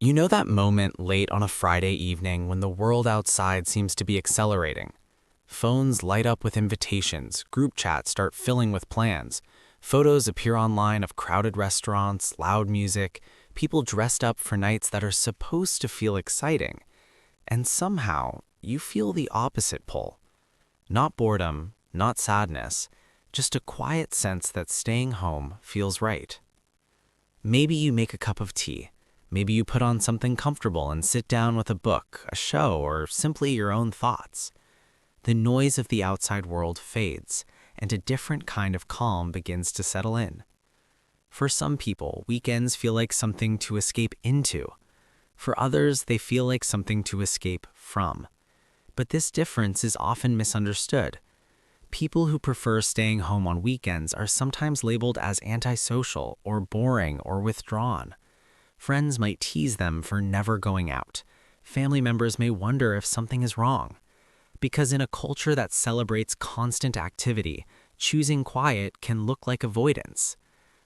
You know that moment late on a Friday evening when the world outside seems to be accelerating? Phones light up with invitations, group chats start filling with plans, photos appear online of crowded restaurants, loud music, people dressed up for nights that are supposed to feel exciting. And somehow, you feel the opposite pull. Not boredom, not sadness, just a quiet sense that staying home feels right. Maybe you make a cup of tea. Maybe you put on something comfortable and sit down with a book, a show, or simply your own thoughts. The noise of the outside world fades, and a different kind of calm begins to settle in. For some people, weekends feel like something to escape into. For others, they feel like something to escape from. But this difference is often misunderstood. People who prefer staying home on weekends are sometimes labeled as antisocial or boring or withdrawn. Friends might tease them for never going out. Family members may wonder if something is wrong. Because in a culture that celebrates constant activity, choosing quiet can look like avoidance.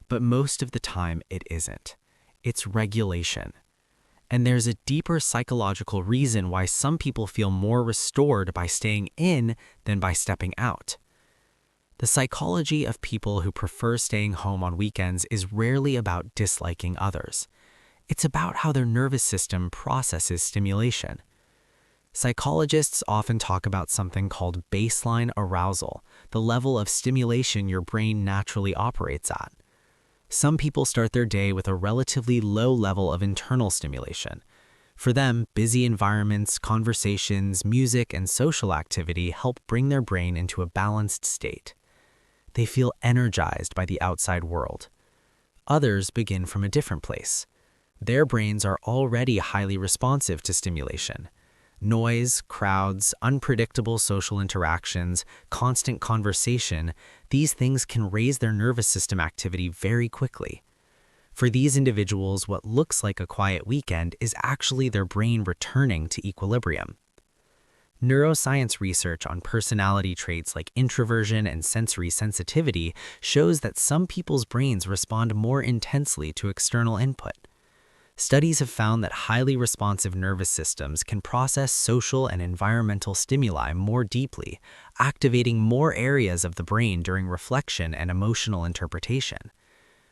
But most of the time, it isn't. It's regulation. And there's a deeper psychological reason why some people feel more restored by staying in than by stepping out. The psychology of people who prefer staying home on weekends is rarely about disliking others. It's about how their nervous system processes stimulation. Psychologists often talk about something called baseline arousal, the level of stimulation your brain naturally operates at. Some people start their day with a relatively low level of internal stimulation. For them, busy environments, conversations, music, and social activity help bring their brain into a balanced state. They feel energized by the outside world. Others begin from a different place. Their brains are already highly responsive to stimulation. Noise, crowds, unpredictable social interactions, constant conversation, these things can raise their nervous system activity very quickly. For these individuals, what looks like a quiet weekend is actually their brain returning to equilibrium. Neuroscience research on personality traits like introversion and sensory sensitivity shows that some people's brains respond more intensely to external input. Studies have found that highly responsive nervous systems can process social and environmental stimuli more deeply, activating more areas of the brain during reflection and emotional interpretation.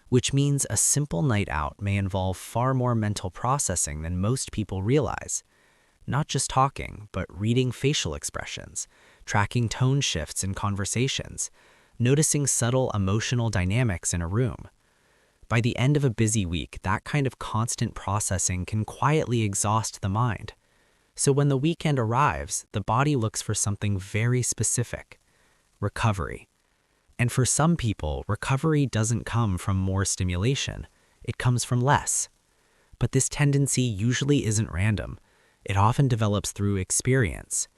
Which means a simple night out may involve far more mental processing than most people realize. Not just talking, but reading facial expressions, tracking tone shifts in conversations, noticing subtle emotional dynamics in a room. By the end of a busy week, that kind of constant processing can quietly exhaust the mind. So when the weekend arrives, the body looks for something very specific: recovery. And for some people, recovery doesn't come from more stimulation. It comes from less. But this tendency usually isn't random. It often develops through experience.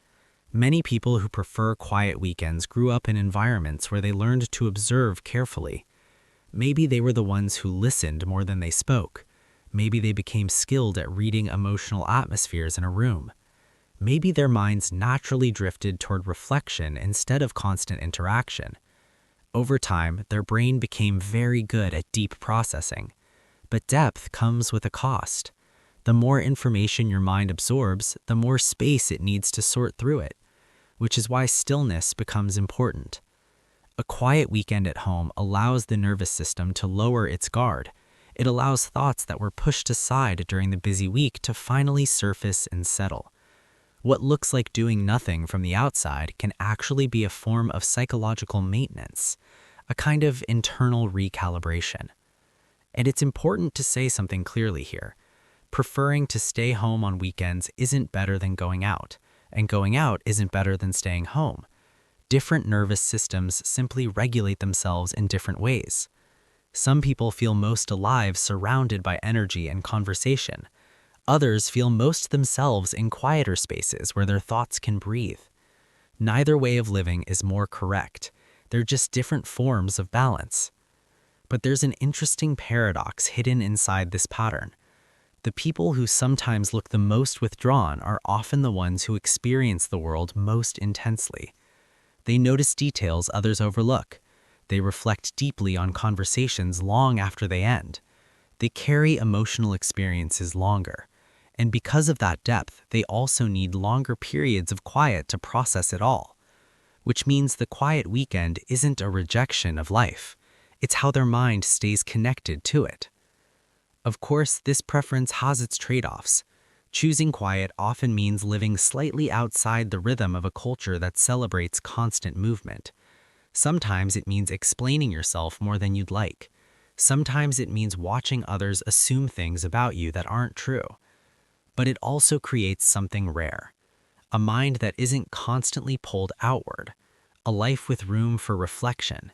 Many people who prefer quiet weekends grew up in environments where they learned to observe carefully. Maybe they were the ones who listened more than they spoke. Maybe they became skilled at reading emotional atmospheres in a room. Maybe their minds naturally drifted toward reflection instead of constant interaction. Over time, their brain became very good at deep processing. But depth comes with a cost. The more information your mind absorbs, the more space it needs to sort through it, which is why stillness becomes important. A quiet weekend at home allows the nervous system to lower its guard. It allows thoughts that were pushed aside during the busy week to finally surface and settle. What looks like doing nothing from the outside can actually be a form of psychological maintenance, a kind of internal recalibration. And it's important to say something clearly here. Preferring to stay home on weekends isn't better than going out, and going out isn't better than staying home. Different nervous systems simply regulate themselves in different ways. Some people feel most alive surrounded by energy and conversation. Others feel most themselves in quieter spaces where their thoughts can breathe. Neither way of living is more correct. They're just different forms of balance. But there's an interesting paradox hidden inside this pattern. The people who sometimes look the most withdrawn are often the ones who experience the world most intensely. They notice details others overlook. They reflect deeply on conversations long after they end. They carry emotional experiences longer. And because of that depth, they also need longer periods of quiet to process it all. Which means the quiet weekend isn't a rejection of life. It's how their mind stays connected to it. Of course, this preference has its trade-offs. Choosing quiet often means living slightly outside the rhythm of a culture that celebrates constant movement. Sometimes it means explaining yourself more than you'd like. Sometimes it means watching others assume things about you that aren't true. But it also creates something rare. A mind that isn't constantly pulled outward. A life with room for reflection.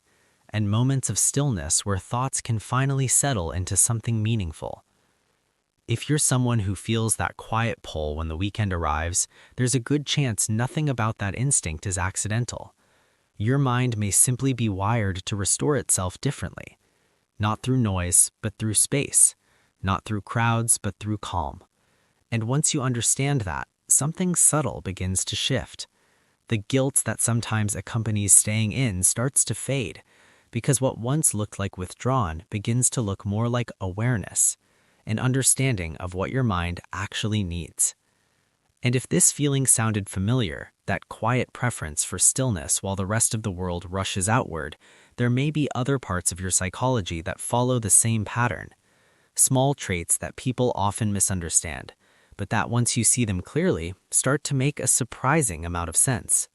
And moments of stillness where thoughts can finally settle into something meaningful. If you're someone who feels that quiet pull when the weekend arrives, there's a good chance nothing about that instinct is accidental. Your mind may simply be wired to restore itself differently. Not through noise, but through space. Not through crowds, but through calm. And once you understand that, something subtle begins to shift. The guilt that sometimes accompanies staying in starts to fade, because what once looked like withdrawn begins to look more like awareness, an understanding of what your mind actually needs. And if this feeling sounded familiar, that quiet preference for stillness while the rest of the world rushes outward, there may be other parts of your psychology that follow the same pattern. Small traits that people often misunderstand, but that once you see them clearly, start to make a surprising amount of sense.